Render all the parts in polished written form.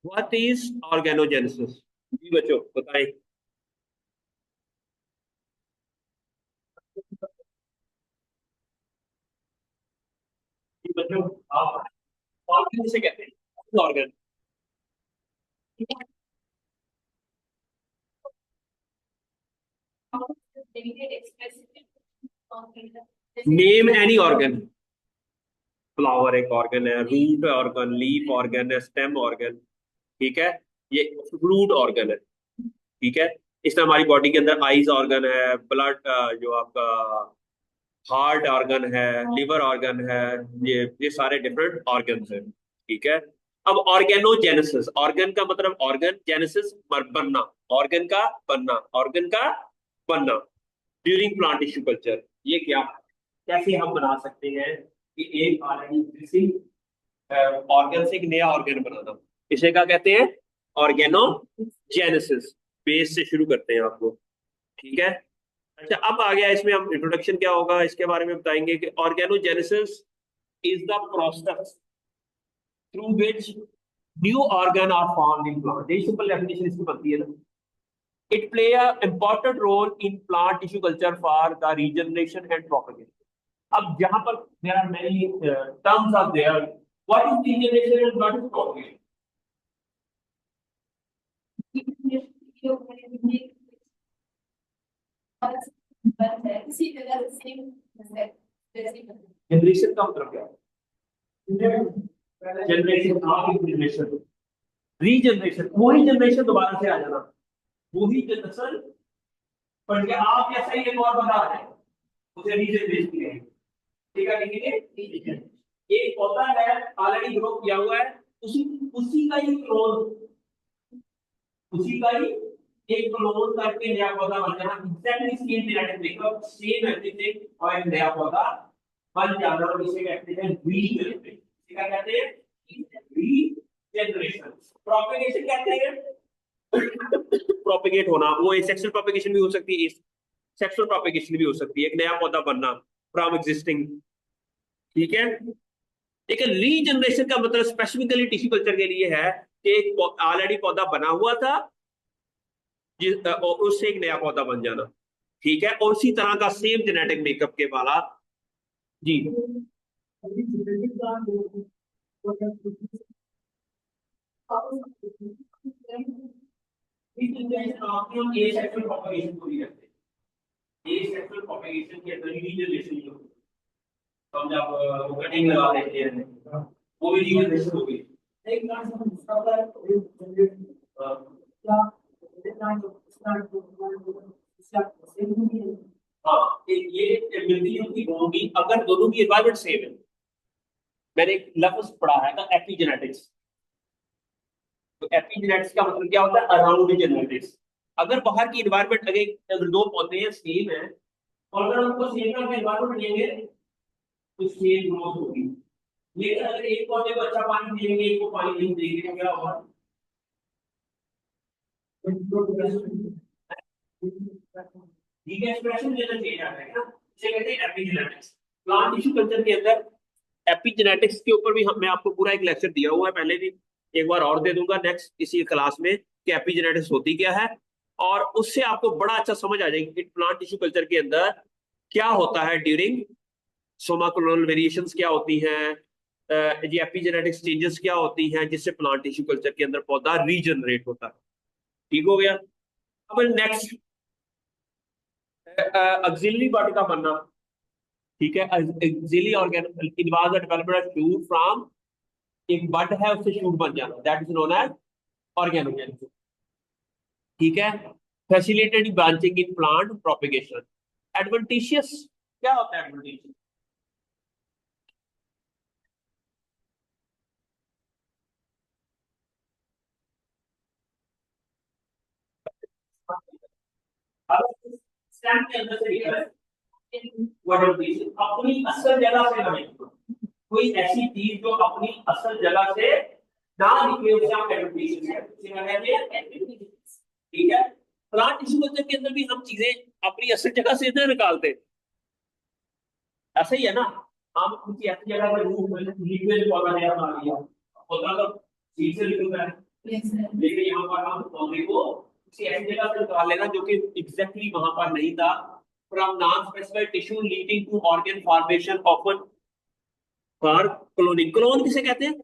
What is organogenesis? जी बच्चों बताएं। जी बच्चों, आप ऑर्गन से कहते हैं organ. Name any organ. Flower एक ऑर्गन है, रूट ऑर्गन, लीफ ऑर्गन है, स्टेम ऑर्गन। ठीक है। ये फ्रूट ऑर्गन है। ठीक है। इसमें हमारी बॉडी के अंदर आईज ऑर्गन है, ब्लड जो आपका हार्ट ऑर्गन है, लिवर ऑर्गन है। ये सारे डिफरेंट ऑर्गन है। ठीक है। अब ऑर्गेनोजेनेसिस, ऑर्गन का मतलब ऑर्गन, जेनेसिस बनना, ऑर्गन का बनना, ऑर्गन का बनना ड्यूरिंग प्लांट टिश्यू कल्चर। ये क्या, कैसे हम बना सकते हैं कि एक ऑलरेडी एग्जिस्टिंग ऑर्गन से एक नया ऑर्गन बनाना, इसे क्या कहते हैं? ऑर्गेनोजेनेसिस। बेस से शुरू करते हैं आपको। ठीक है। अच्छा, अब आ गया इसमें, हम इंट्रोडक्शन क्या होगा इसके बारे में बताएंगे कि organogenesis is the process through which new organ are formed in plant. ये सिंपल डेफिनेशन इसकी बनती है ना। It play a important role in plant tissue culture for the regeneration and propagation। अब जहां पर there are many terms are there, what is regeneration and what is propagation? Generation का मतलब क्या है? जनरेशन, आपकी जनरेशन, रीजनरेशन, वही generation दोबारा से आ जाना, वही जनरेशन। पर क्या आप जैसा ही एक और बना रहे हैं, उसे रीजनरेशन कहेंगे। ठीक है, ठीक है। एक पौधा है ऑलरेडी ग्रो किया हुआ है, उसी उसी का ही क्लोन, उसी का ही एक क्लोन करके नया पौधा बन जाना, exactly same genetic makeup, same everything, और एक नया पौधा बन जाना, और इसे कहते हैं रीजनरेशन। क्या कहते हैं? रीजनरेशन। प्रोपेगेशन कहते हैं प्रोपेगेट होना, वो सेक्सुअल प्रोपेगेशन भी हो सकती है, सेक्सुअल प्रोपेगेशन भी हो सकती है, एक नया पौधा बनना फ्रॉम एग्जिस्टिंग। ठीक है। लेकिन रीजनरेशन का मतलब स्पेसिफिकली टिश्यू कल्चर के लिए है कि एक ऑलरेडी पौधा बना हुआ था, और उससे एक नया पौधा बन जाना। ठीक है। और उसी तरह का सेम जेनेटिक मेकअप के वाला। जी। हम एसेक्सुअल प्रोपेगेशन को भी करते हैं, एसेक्सुअल प्रोपेगेशन के अंदर रीजनरेशन जो, तो हम जब कटिंग लगा देते हैं, वो भी रीजनरेशन हो गई। हाँ, ये मिलती जुलती होंगी अगर दोनों की एनवायरमेंट सेम है। मैंने एक लफ्ज पढ़ा है ना, एपिजेनेटिक्स। तो एपिजेनेटिक्स का मतलब क्या होता है? Around genetics. अगर बाहर की एनवायरमेंट, अगर दो पौधे हैं सेम है, और अगर उनको सेम का एनवायरमेंट देंगे तो सेम ग्रोथ होगी। लेकिन अगर एक पौधे को अच्छा पानी देंगे, एक को पानी नहीं देंगे, तो क्या होगा? ठीक है, एक्सप्रेशन देना चेंज आता है ना, इसे कहते हैं एपिजेनेटिक्स। प्लांट टिश्यू कल्चर के अंदर एपिजेनेटिक्स के ऊपर भी मैं आपको पूरा एक लेक्चर दिया हुआ है पहले भी, एक बार और दे दूंगा नेक्स्ट इसी क्लास में कि एपिजेनेटिक्स होती क्या है। और उससे आपको बड़ा अच्छा समझ आ जाएगी कि प्लांट टिश्यू कल्चर के अंदर क्या होता है ड्यूरिंग सोमा क्लोनल वेरिएशंस, क्या होती हैं, ये एपिजेनेटिक्स चेंजेस क्या होती हैं, जिससे प्लांट टिश्यू कल्चर के अंदर पौधा रीजनरेट होता है। ठीक हो गया। अब नेक्स्ट, ऑक्सिलरी बॉडी का बनना। ठीक है। Auxiliary organ involve the development of shoot from, एक बड है उससे शूट बन जाना, that is known as organogenesis. ठीक है। Facilitated branching in plant propagation. Adventitious, क्या होता है एडवेंटिशियस? स्टैंड के अंदर से निकला है, वो एडवेंटिशियस अपनी असल जगह से ना निकले, कोई ऐसी चीज जो अपनी असल जगह से ना निकले, उसे हम एडवेंटिशियस कहते हैं। ठीक है। प्लांट टिश्यू कल्चर के अंदर भी हम चीजें अपनी असल जगह से ना निकालते, ऐसा ही है ना। हम किसी ऐसी जगह पर रूट में लिक्विड पौधा नया बना लिया, पौधा तो सीड से निकल रहा है, लेकिन यहाँ पर हम बाउंड्री को किसी ऐसी जगह से निकाल लेना जो कि एग्जैक्टली वहां पर नहीं था। From non specified tissue leading to organ formation often for cloning. Clone किसे कहते हैं?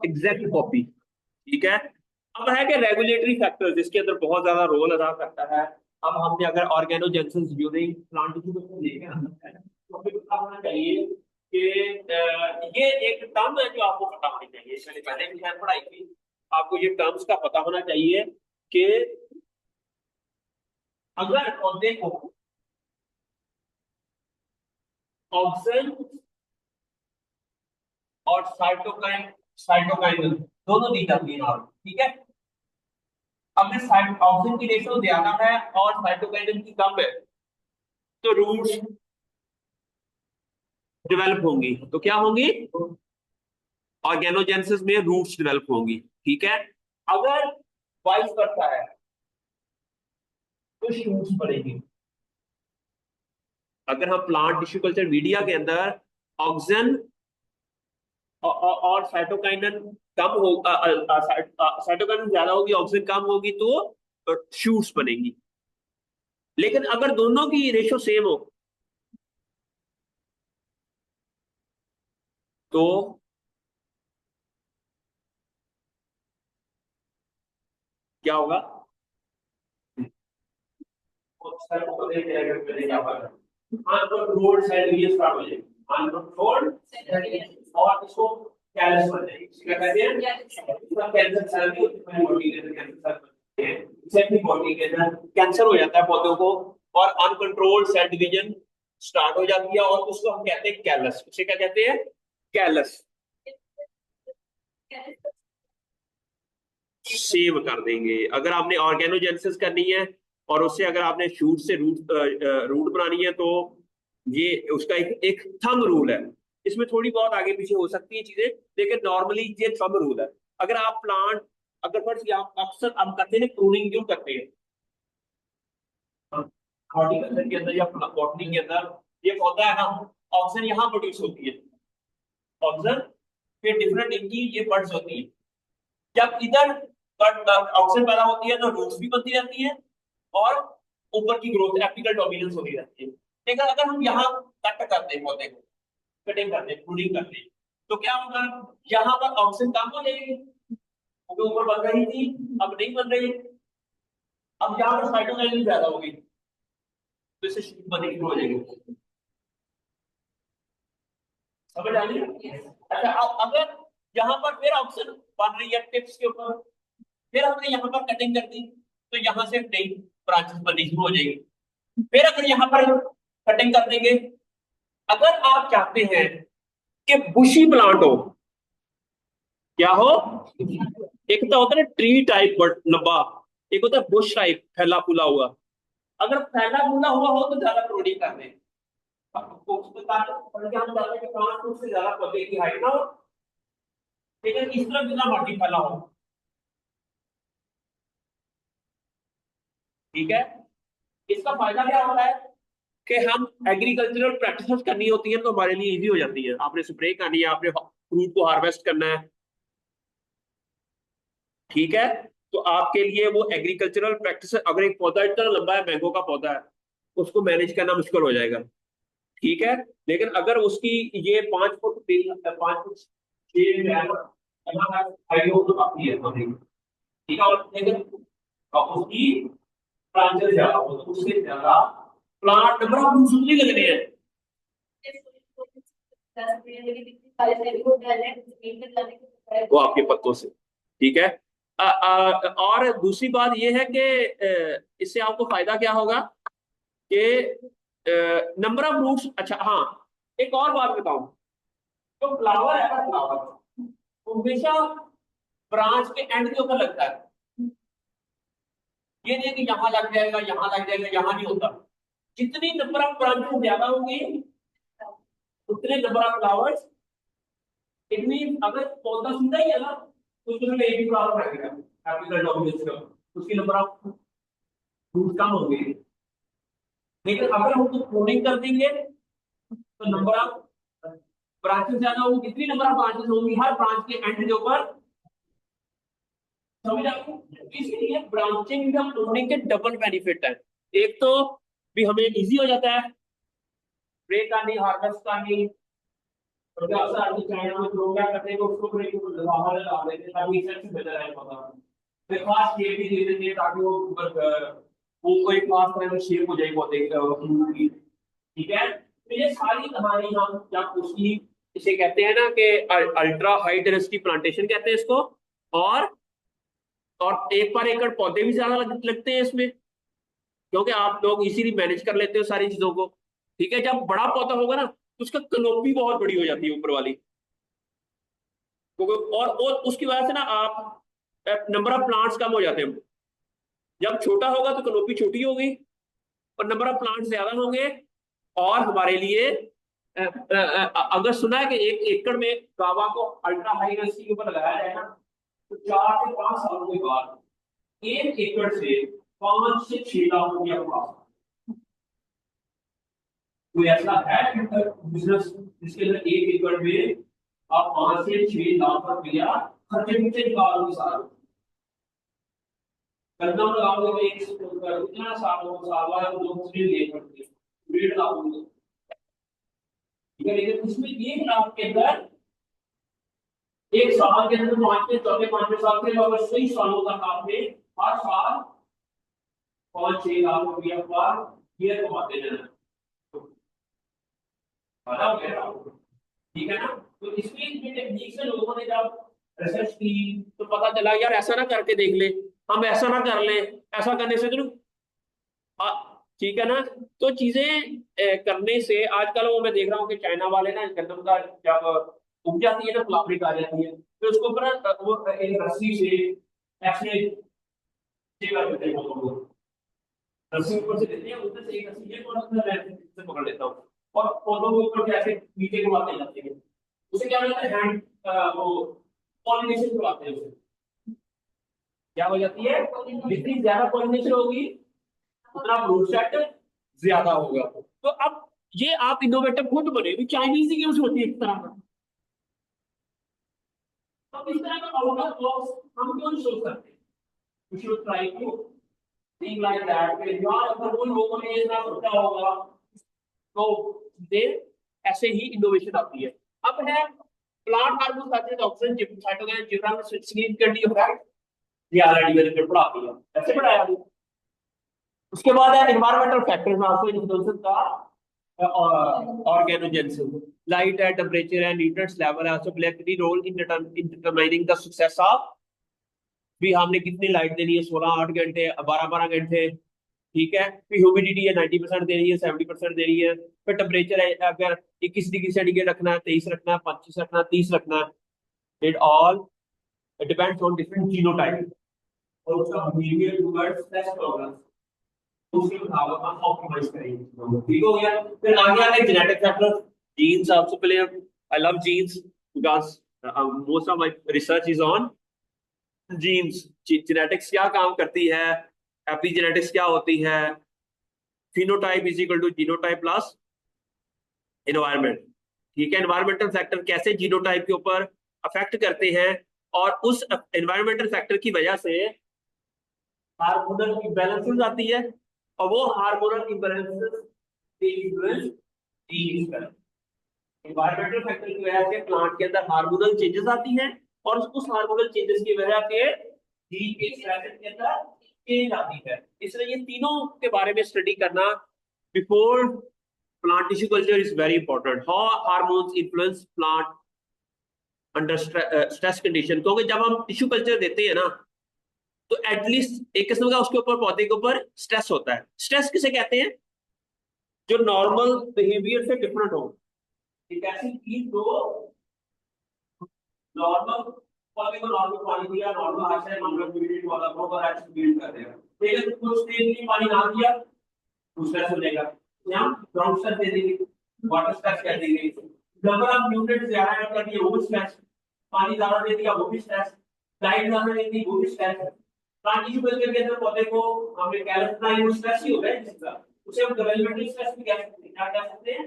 Exact copy. ठीक है। अब है कि रेगुलेटरी फैक्टर जिसके अंदर बहुत ज्यादा रोल अदा करता है। अब हमने अगर ऑर्गेनोजेनेसिस ड्यूरिंग प्लांट टिश्यू को लेकर तो हमें पता होना चाहिए कि ये एक टर्म है जो आपको पता होनी चाहिए। मैंने पहले भी शायद पढ़ाई थी। आपको ये टर्म्स का पता होना चाहिए कि अगर पौधे को ऑक्सीजन और साइटोकाइन साइटोकाइनल दोनों दी जाती है नॉर्मल। ठीक है। अगर ऑक्सीजन की रेशियो ज्यादा है और साइटोकाइनल की कम है तो रूट्स डेवलप होंगी। तो क्या होंगी? ऑर्गेनोजेनेसिस में रूट्स डेवलप होंगी। ठीक है। अगर वाइस वर्सा है तो शूट्स पड़ेगी। अगर हम प्लांट टिश्यू कल्चर मीडिया के अंदर ऑक्सीजन और साइटोकाइनल कम हो साइटोकाइनल ज्यादा होगी ऑक्सीजन कम होगी तो शूट्स बनेंगी। लेकिन अगर दोनों की रेशियो सेम हो तो क्या होगा? अनकंट्रोल्ड सेल डिवीजन स्टार्ट हो जाएगी। अनकंट्रोल्ड और इसको कैलस बन जाएगी। क्या कहते हैं? इसका कैंसर सेल भी होती है बॉडी के अंदर। कैंसर सेल बनते हैं इससे अपनी बॉडी के अंदर कैंसर हो जाता है पौधों को और अनकंट्रोल्ड सेल डिवीजन स्टार्ट हो जाती है और उसको हम कहते हैं कैलस। उसे क्या कहते हैं? कैलस। सेव कर देंगे। अगर आपने ऑर्गेनोजेनेसिस करनी है और उससे अगर आपने शूट से रूट रूट बनानी है तो ये उसका एक थंब रूल है। इसमें थोड़ी बहुत आगे पीछे हो सकती है चीजें लेकिन नॉर्मली ये थंब रूल है। अगर आप प्लांट अगर फर्स्ट आप अक्सर हम करते हैं प्रूनिंग क्यों करते हैं हॉर्टिकल्चर के अंदर या बॉटनी के अंदर? ये पौधा है ना ऑक्सीजन यहाँ प्रोड्यूस होती है। ऑक्सीजन फिर डिफरेंट इनकी ये बर्ड्स होती है। जब इधर ऑक्सीजन पैदा होती है तो रूट्स भी बनती रहती है और ऊपर की ग्रोथ एपिकल डोमिनेंस होती रहती है। लेकिन अगर हम यहाँ कट करते हैं पौधे को कटिंग करते हैं प्रूनिंग करते हैं तो क्या होगा? यहाँ पर ऑक्सीजन कम हो जाएगी क्योंकि ऊपर बन रही थी अब नहीं बन रही। अब यहाँ पर साइटोकाइनेसिस ज्यादा होगी तो इससे शूट बनने की हो जाएगी। समझ आ गई? अच्छा अब अगर यहाँ पर फिर ऑक्सीजन बन रही है टिप्स के ऊपर फिर हमने यहाँ पर कटिंग कर दी तो यहाँ से नई ब्रांचेस बननी शुरू हो जाएगी। फिर अगर यहाँ पर कटिंग कर देंगे अगर आप चाहते हैं कि बुशी प्लांट हो क्या हो? एक तो होता है ट्री टाइप लंबा एक होता है बुश टाइप फैला फूला हुआ। अगर फैला फूला हुआ हो तो ज्यादा प्रोडीन कर दें हम चाहते हैं कि 5 फुट से ज्यादा पौधे की हाइट ना हो लेकिन इस तरह जितना मर्जी फैला हो। ठीक है। इसका फायदा क्या होता है कि हम एग्रीकल्चरल प्रैक्टिसेस करनी होती है तो हमारे लिए इजी हो जाती है। आपने स्प्रे करनी है आपने फ्रूट को हार्वेस्ट करना है। ठीक है। तो आपके लिए वो एग्रीकल्चरल प्रैक्टिस अगर एक पौधा इतना लंबा है मैंगो का पौधा है उसको मैनेज करना मुश्किल हो जाएगा। ठीक है। लेकिन अगर उसकी ये 5 फुट 5 फुट 6 हाइट हो तो काफी है पौधे की। ठीक है। और लेकिन उसकी ब्रांचेस ज्यादा हो तो उससे ज्यादा प्लांट नंबर ऑफ रूट्स नहीं लगने हैं। वो आपके पत्तों से। ठीक है। और दूसरी बात यह है कि इससे आपको फायदा क्या होगा कि नंबर ऑफ रूट्स। अच्छा हाँ एक और बात बताऊं तो फ्लावर है ना फ्लावर वो हमेशा ब्रांच के एंड के ऊपर लगता है। ये नहीं कि यहाँ लग जाएगा यहाँ लग जाएगा यहाँ नहीं होता। जितनी नंबर ऑफ ब्रांचेस ज्यादा होंगी उतने number of flowers. It mean अगर पौधा सीधा ही है ना तो उसमें एक ही फ्लावर रहेगा कैपिटल डोमिनेंस का उसकी नंबर ऑफ फ्रूट कम होंगे। लेकिन अगर हम उसको प्रूनिंग कर देंगे तो नंबर ऑफ ब्रांचेस ज्यादा होगी। कितनी नंबर ऑफ ब्रांचेस होंगी हर ब्रांच के एंड के ऊपर समझ आपको? इसलिए ब्रांचिंग या प्रूनिंग के डबल बेनिफिट है। एक तो भी हमें इजी हो जाता है, स्प्रे करनी, हार्वेस्ट करनी। तो क्या अक्सर आदमी चाइना में लोग क्या करते हैं कि उसको ब्रेक बाहर लगा देते हैं ताकि इसे से बेहतर है पता। फिर खास शेप भी दे देते हैं ताकि वो कोई खास तरह की शेप हो जाए पौधे की। ठीक है, तो ये सारी कहानी हम जब उसकी, इसे कहते हैं ना कि अल्ट्रा हाई डेंसिटी प्लांटेशन कहते हैं इसको। और एक पर एकड़ पौधे भी ज्यादा लगते हैं इसमें, क्योंकि आप लोग इजीली मैनेज कर लेते हो सारी चीजों को। ठीक है, जब बड़ा पौधा होगा ना तो उसका कनोपी बहुत बड़ी हो जाती है ऊपर वाली, और उसकी वजह से ना आप नंबर ऑफ प्लांट्स कम हो जाते हैं। जब छोटा होगा तो कनोपी छोटी होगी और नंबर ऑफ प्लांट्स ज्यादा होंगे। और हमारे लिए अगर सुना है कि 1 एकड़ में गावा को अल्ट्रा हाई डेंसिटी के ऊपर लगाया जाए ना, तो 4 से 5 सालों के बाद 1 एकड़ से 5 से 6 लाख रुपया पास। कोई ऐसा है बिजनेस जिसके अंदर 1 एकड़ में आप 5 से 6 लाख रुपया खर्चे पीछे निकालोगे साल? कदम लगाओगे तो एक कितना साल बाद 2 से ले सकते हैं, 1.5 लाख रुपये। ठीक है, लेकिन उसमें 1 लाख के अंदर एक साल के अंदर 5वें 4वें 5वें साल के अगर सही सालों तक आपने हर साल 5-6 लाख रुपया पर ईयर कमाते जाना। ठीक है ना? तो इसमें ये टेक्निक से लोगों ने जब रिसर्च की तो पता चला यार ऐसा ना करके देख ले, हम ऐसा ना कर ले, ऐसा करने से तो ठीक है ना। तो चीजें करने से आजकल वो मैं देख रहा हूँ कि चाइना वाले ना गंदम का जब उग जाती है ना, फ्लावरिंग आ जाती है, तो उसको ऊपर वो एक रस्सी से ऐसे कर देते हैं वो लोग। रस्सी ऊपर से देते हैं, ऊपर से एक रस्सी है और अंदर मैं से पकड़ लेता हूँ और पौधों के ऊपर से ऐसे नीचे घुमाते जाते हैं। उसे क्या बोलते हैं, हैंड वो पॉलिनेशन करवाते हैं उसे। क्या हो जाती है, जितनी ज्यादा पॉलिनेशन होगी उतना फ्रूट सेट ज्यादा होगा। तो अब ये आप इनोवेटिव खुद बने, चाइनीज ही यूज होती है इस तरह का। तो इस तरह का आउट ऑफ बॉक्स हम क्यों नहीं सोच सकते? We should try to think like that कि यार अगर उन लोगों ने इतना सोचा होगा तो दे ऐसे ही इनोवेशन आती है। अब है प्लांट हार्मोन साथ auxin cytokinin gibberellin significantly effect, ये ऑलरेडी मैंने पढ़ा दिया, ऐसे पढ़ाया अभी। उसके बाद है environmental factors also influence the organogenesis, light and temperature and nutrients level also play a role in determining the success of. भी हमने कितनी लाइट देनी है, 16 8 घंटे, 12 12 घंटे। ठीक है, फिर ह्यूमिडिटी है 90% देनी है, 70% देनी है। फिर टेम्परेचर है अगर 21 डिग्री सेंटीग्रेड रखना है, 23 रखना है, 25 रखना है, 30 रखना है। It all depends on different genotype और उसका बिहेवियर टुवर्ड्स स्ट्रेस टॉलरेंस, उसके मुताबिक हम ऑप्टिमाइज करेंगे। ठीक हो गया। फिर आगे आते हैं genetic factors, genes also play. I love genes because most of my research is on genes. Genetics क्या काम करती है, एपिजेनेटिक्स क्या होती है, phenotype is equal to genotype plus environment. ठीक है, एनवायरमेंटल फैक्टर कैसे जीनोटाइप के ऊपर अफेक्ट करते हैं और उस एनवायरमेंटल फैक्टर की वजह से हार्मोनल इम्बैलेंसेस आती है और वो हार्मोनल इम्बैलेंसेस एनवायरमेंटल फैक्टर की वजह से प्लांट के अंदर हार्मोनल चेंजेस आती हैं और उस हार्मोनल चेंजेस की वजह से जीन के स्ट्रक्चर के अंदर चेंज आती है। इसलिए ये तीनों के बारे में स्टडी करना before plant tissue culture is very important. How hormones influence plant under stress condition, क्योंकि जब हम टिश्यू कल्चर देते हैं ना तो एटलीस्ट एक किस्म का उसके ऊपर पौधे के ऊपर स्ट्रेस होता है। स्ट्रेस किसे कहते हैं, जो नॉर्मल बिहेवियर से डिफरेंट हो। एक ऐसी चीज जो नॉर्मल पौधे को नॉर्मल पानी दिया, नॉर्मल आशय नॉर्मल ह्यूमिडिटी वाला ग्रो कर एक्शन बिल्ड कर देगा। लेकिन कुछ देर के लिए पानी ना दिया तो स्ट्रेस हो जाएगा, यहाँ ग्राउंड स्ट्रेस दे देंगे, वाटर स्ट्रेस कर देंगे। नंबर ऑफ न्यूट्रिएंट्स ज्यादा ऐड कर दिए वो भी स्ट्रेस, पानी ज्यादा दे दिया वो भी स्ट्रेस, लाइट ज्यादा दे दी वो भी स्ट्रेस। प्लांट टिश्यू कल्चर के अंदर पौधे को हमने कैल्शियम स्ट्रेस ही होगा जिसका, उसे हम डेवलपमेंटल स्ट्रेस भी कह सकते हैं। क्या कह सकते हैं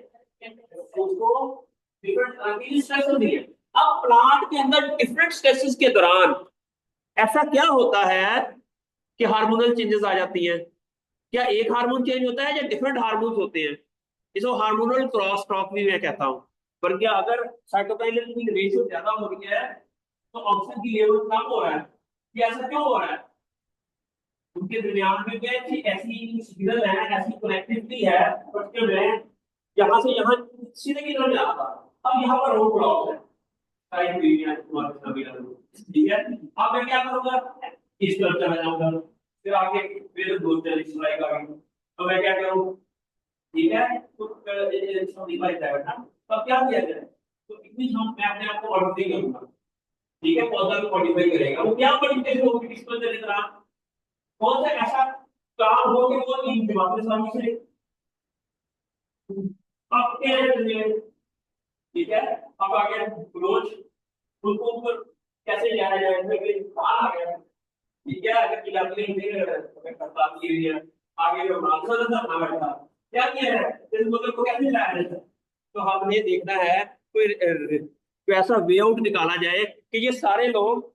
उसको, डिफरेंट तरह की स्ट्रेस होती है। अब प्लांट के अंदर डिफरेंट स्ट्रेसेस के दौरान ऐसा क्या होता है कि हार्मोनल चेंजेस आ जाती हैं? क्या एक हार्मोन चेंज होता है या डिफरेंट हार्मोन्स होते हैं? इसको हार्मोनल क्रॉस टॉक भी मैं कहता हूँ। पर क्या अगर साइटोकाइनेसिस की रेशियो ज्यादा हो रही है तो ऑक्सीजन की लेवल कम हो रहा है? ये ऐसा क्यों हो रहा है? उनके दरमियान में क्या ऐसी ऐसी सिग्नल है, ऐसी कनेक्टिविटी है, बट कि मैं यहाँ से यहाँ सीधे की तरफ जाता, अब यहाँ पर रोड ब्लॉक है, ठीक है। अब मैं क्या करूंगा, इस तरफ चला जाऊंगा, फिर आगे फिर दो स्ट्राइक आ गई, तो मैं क्या करूँ, ठीक है। तो डिवाइस है बेटा, तो अब क्या किया जाए, तो इतनी हम मैं अपने आप को मॉडिफाई करूंगा, ठीक है। पौधा को मॉडिफाई करेगा, वो क्या मॉडिफिकेशन होगी डिस्क्लोजर की तरह? कौन सा ऐसा काम हो कि वो इन दिमाग में समझ से अब क्या है, ठीक है। अब आ गया रोज उनको ऊपर कैसे जाया जाए, फिर कहाँ आ गया, ठीक है। अगर किलापी नहीं करता की है आगे जो आंसर था ना बैठा, क्या किया है इस मतलब को कैसे लाया जाए? तो हमने देखना है कोई कोई ऐसा वे आउट निकाला जाए कि ये सारे लोग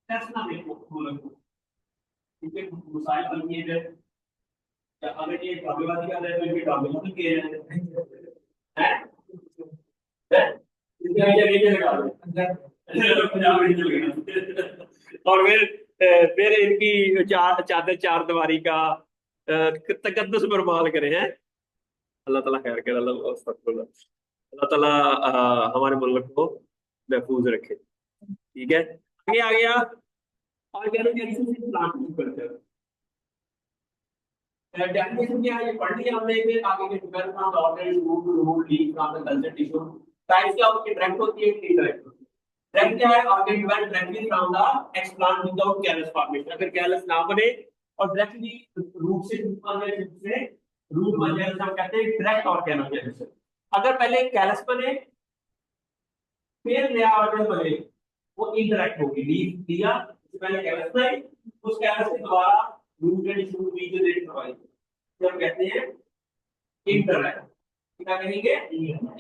टेस्ट ना देखो, ठीक है। मिसाइल बन है, या अगर ये ड्रामेबाजी कर रहे हैं तो इनके ड्रामे बन के हैं, इसके आगे नीचे लगा दो पंजाब नीचे लगा और फिर इनकी चादर चार दीवारी का तकद्दुस बरमाल करे हैं। अल्लाह ताला खैर करे, अल्लाह ताला हमारे मुल्क को महफूज रखे, ठीक है। आगे आ गया ऑर्गेनिक प्लांट कल्चर, डेफिनेशन क्या है ये पढ़ लिया हमने, फिर आगे के develop from the organic root to root leaf from the culture tissue. Types क्या होती है, डायरेक्ट होती है, इनडायरेक्ट होती है। डायरेक्ट क्या है, organic develop directly from the explant without callus formation, अगर कैलस ना बने और डायरेक्टली रूट से रूट बन जाए तो हम कहते हैं डायरेक्ट ऑर्गेनोजेनेसिस। अगर पहले कैलस बने फिर नया ऑर्गन बने, वो इनडायरेक्ट होगी। लीफ दिया उससे पहले कैलस बने, उस कैलस के द्वारा रूट एंड शूट रीजनरेट करवाई, तो हम कहते हैं इंटरैक्ट। क्या कहेंगे,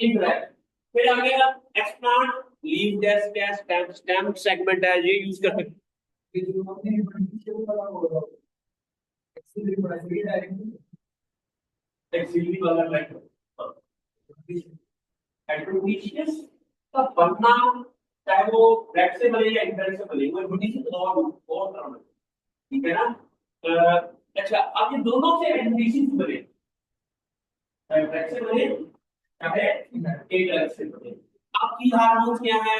इंटरैक्ट। फिर आ गया एक्सप्लांट, लीफ डेस्क है, स्टेम स्टेम सेगमेंट है, ये यूज कर सकते हैं। एक्सिलरी वाला ट्रैक एडवेंटिशियस का बनना, चाहे वो डायरेक्ट से बने या इनडायरेक्ट से बने, वो एडवेंटिशियस और टर्म है, ठीक है ना। अच्छा, अब ये दोनों से एडवेंटिशियस बने, चाहे डायरेक्ट से बने चाहे इनडायरेक्ट से बने। अब की हार्मोन्स क्या है,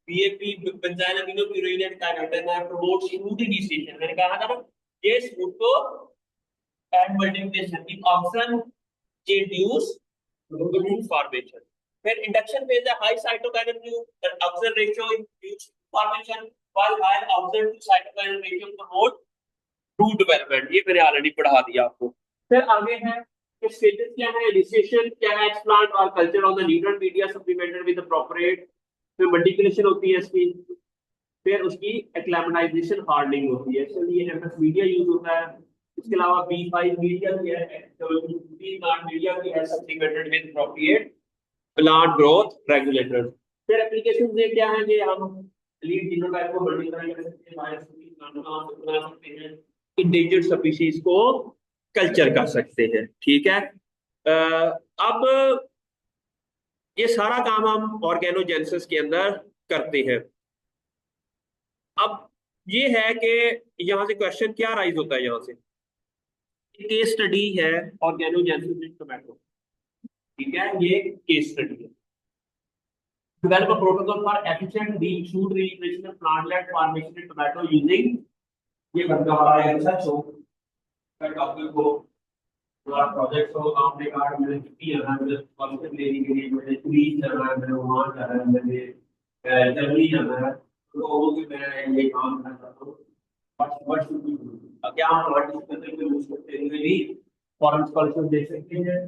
बीएपी बेंजाइल अमीनोप्यूरिन एंड काइनेटोन है, प्रमोट स्मूथ इनिशिएशन, मैंने कहा था ना, ये स्मूथ को and multiplication in oxygen induce root formation. Then induction phase है high cytokinin oxygen ratio induce formation, while higher oxygen to cytokinin ratio promote root development. ये मैंने ऑलरेडी पढ़ा दिया आपको। फिर आगे है कि स्टेजेस क्या है, इनिशिएशन क्या है, एक्सप्लांट और culture on the neutral media supplemented with appropriate, फिर मल्टीप्लिकेशन होती है इसकी, फिर उसकी एक्लेमेटाइजेशन हार्डनिंग होती है, इसलिए एमएस मीडिया यूज होता है। इसके अलावा बी5 मीडिया भी है, बी प्लांट मीडिया भी है supplemented with appropriate plant growth regulator. फिर एप्लीकेशन में क्या है कि हम लीड जीनोटाइप को मल्टीप्लाई कर सकते हैं, वायरस को बना सकते हैं, इंडेंजर्ड स्पीशीज को कल्चर कर सकते हैं, ठीक है। अब ये सारा काम हम ऑर्गेनोजेनेसिस के अंदर करते हैं। अब ये है कि यहां से क्वेश्चन क्या राइज होता है, यहां से केस स्टडी है ऑर्गेनोजेनेसिस इन टोमेटो, ठीक है। ये केस स्टडी है, develop a protocol for efficient shoot regeneration of plant-led formation in tomato using, ये बनता हमारा रिसर्च हो टॉपिक को पूरा प्रोजेक्ट हो, आपने कहा मैंने छुट्टी है, मुझे कॉन्सेप्ट लेने के लिए मुझे प्लीज जाना है, मैंने वहां जाना है, मुझे जल्दी जाना है, तो वो भी मैं ये काम करना चाहता हूँ। व्हाट शुड वी डू, क्या हम पार्टिसिपेट को यूज करते हुए भी फॉरेन स्कॉलरशिप दे सकते हैं,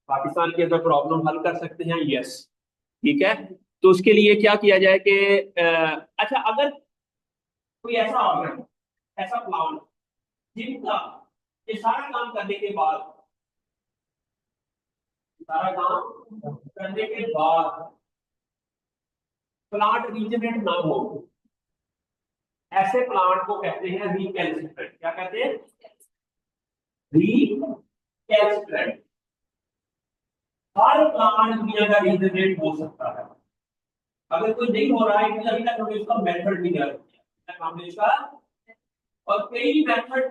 पाकिस्तान के अंदर प्रॉब्लम हल कर सकते हैं, यस, ठीक है। तो उसके लिए क्या किया जाए कि अच्छा, अगर कोई ऐसा ऑर्गन, ऐसा प्लांट जिनका ये सारा काम करने के बाद, सारा काम करने के बाद प्लांट रीजनरेट ना हो, ऐसे प्लांट को कहते हैं रिकैल्सिट्रेंट। क्या कहते हैं? रिकैल्सिट्रेंट। हर प्लांट दुनिया का रीजनरेट हो सकता है। अगर कोई नहीं हो रहा है तो अभी तक हमने उसका मेथड नहीं किया, हमने इसका और कई मेथड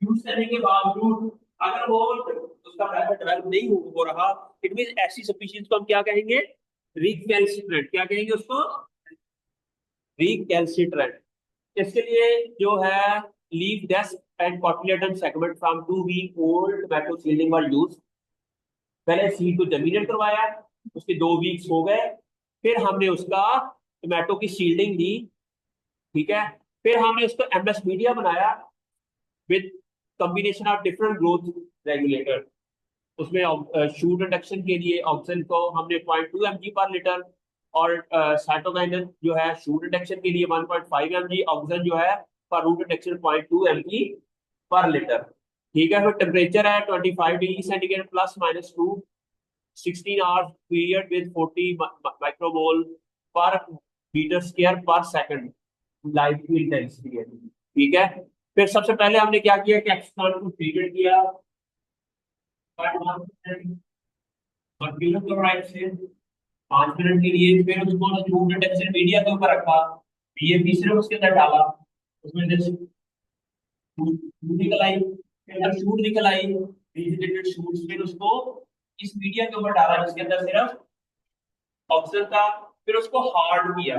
यूज करने के बावजूद अगर वो उसका मेथड डेवलप नहीं हो रहा, इट मीन ऐसी स्पीशीज को हम क्या कहेंगे? रिकैल्सिट्रेंट। क्या कहेंगे उसको? रिकैल्सिट्रेंट। इसके लिए जो है leaf disc and cotyledon segment from 2 week old tomato seedling were use. पहले सीड को जर्मिनेट करवाया, उसके 2 वीक्स हो गए, फिर हमने उसका टोमेटो की सील्डिंग दी, ठीक है। फिर हमने उसको एमएस मीडिया बनाया with combination of different growth regulator. उसमें शूट रिडक्शन के लिए ऑक्सीजन को हमने 0.2 mg पर लीटर, और साइटोकाइनेस जो है शूट रिडक्शन के लिए 1.5 mg, ऑक्सीजन जो है पर रूट रिडक्शन 0.2 mg पर लीटर, ठीक है। फिर टेम्परेचर है 25 degree centigrade ±2, 16 hours period with 40 micromole पर मीटर स्क्वायर पर सेकंड लाइट की इंटेंसिटी है, ठीक है। फिर सबसे पहले हमने क्या किया कि एक्सटर्नल को ट्रीटेड किया क्लोराइड से 5 मिनट के लिए, फिर उसको रूट डिटेक्शन मीडिया के ऊपर रखा, पीएपी सिर्फ उसके अंदर डाला, उसमें जैसे शूट निकल आई, फिर जब शूट निकल आई रिजेनेटेड शूट्स, फिर उसको इस मीडिया के ऊपर डाला जिसके अंदर सिर्फ ऑक्सीजन था, फिर उसको हार्ड किया।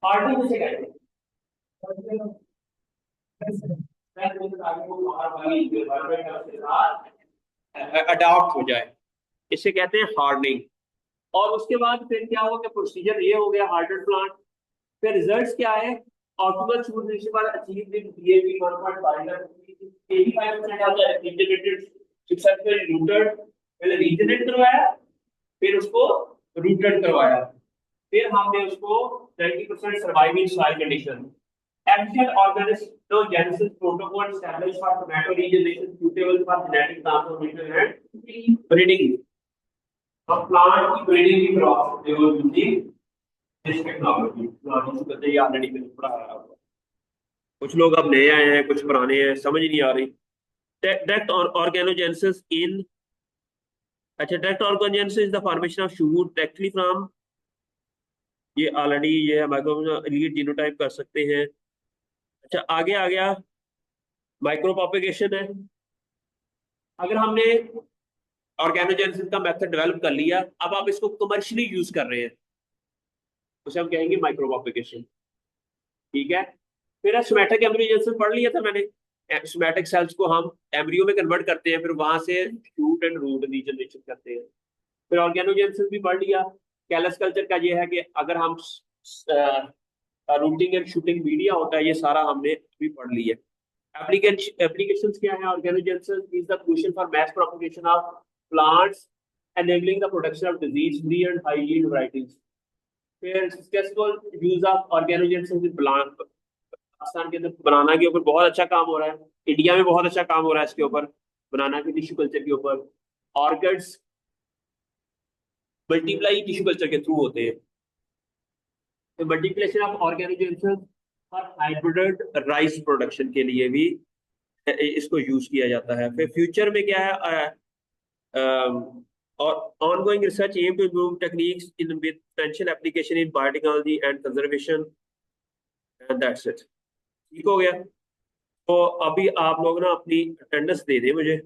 हार्डनिंग किसे कहते हैं? अडॉप्ट हो जाए, इसे कहते हैं हार्डनिंग। और उसके बाद फिर क्या हुआ कि प्रोसीजर ये हो गया हार्डन प्लांट। फिर रिजल्ट्स क्या है? Optimal shoot ratio achieve with PAP 1.5, 85% of the regenerated successfully rooted. पहले रीजनरेट करवाया, फिर उसको रूटेड करवाया, फिर हमने उसको 90% survive in soil condition. Efficient organogenesis protocol established for tomato regeneration suitable for genetic transformation and breeding। हम प्लांट की ब्रीडिंग भी करवा सकते हो यूजिंग दिस टेक्नोलॉजी। ये ऑलरेडी मैंने पढ़ाया होगा, कुछ लोग अब नए आए हैं, कुछ पुराने हैं, समझ नहीं आ रही। डायरेक्ट ऑर्गेनोजेनेसिस इन, अच्छा, direct organogenesis is the formation of shoot directly from, ये ऑलरेडी ये माइक्रो लीड जीनोटाइप कर सकते हैं। अच्छा, आगे आ गया माइक्रो प्रोपेगेशन है। अगर हमने ऑर्गेनोजेनेसिस का मेथड डेवलप कर लिया, अब आप इसको कमर्शियली यूज कर रहे हैं, उसे हम कहेंगे माइक्रो प्रोपेगेशन, ठीक है। फिर सोमैटिक एम्ब्रियोजेनेसिस पढ़ लिया था मैंने। सोमैटिक सेल्स को हम एम्ब्रियो में कन्वर्ट करते हैं, फिर वहां से शूट एंड रूट रीजनरेशन करते हैं। फिर ऑर्गेनोजेनेसिस भी पढ़ लिया। कैलस कल्चर का ये है कि अगर हम रूटिंग एंड शूटिंग मीडिया होता है, ये सारा हमने भी पढ़ लिया। एप्लीकेशंस क्या है? Organogenesis is the crucial for mass propagation of plants, enabling the production of disease-free and high-yield varieties। फिर successful use of organogenesis in plant, Pakistan के अंदर बनाना के ऊपर बहुत अच्छा काम हो रहा है, इंडिया में बहुत अच्छा काम हो रहा है इसके ऊपर, बनाना के टिश्यू कल्चर के ऊपर। ऑर्किड्स मल्टीप्लाई टिश्यू कल्चर के थ्रू होते हैं। तो मल्टीप्लिकेशन ऑफ ऑर्गेनोजेनेसिस और हाइब्रिड राइस प्रोडक्शन के लिए भी इसको यूज किया जाता है। फिर फ्यूचर में क्या है? और ongoing research aim to improve techniques in with potential application in biotechnology and conservation, and that's it। ठीक हो गया। तो अभी आप लोग ना अपनी अटेंडेंस दे दें मुझे।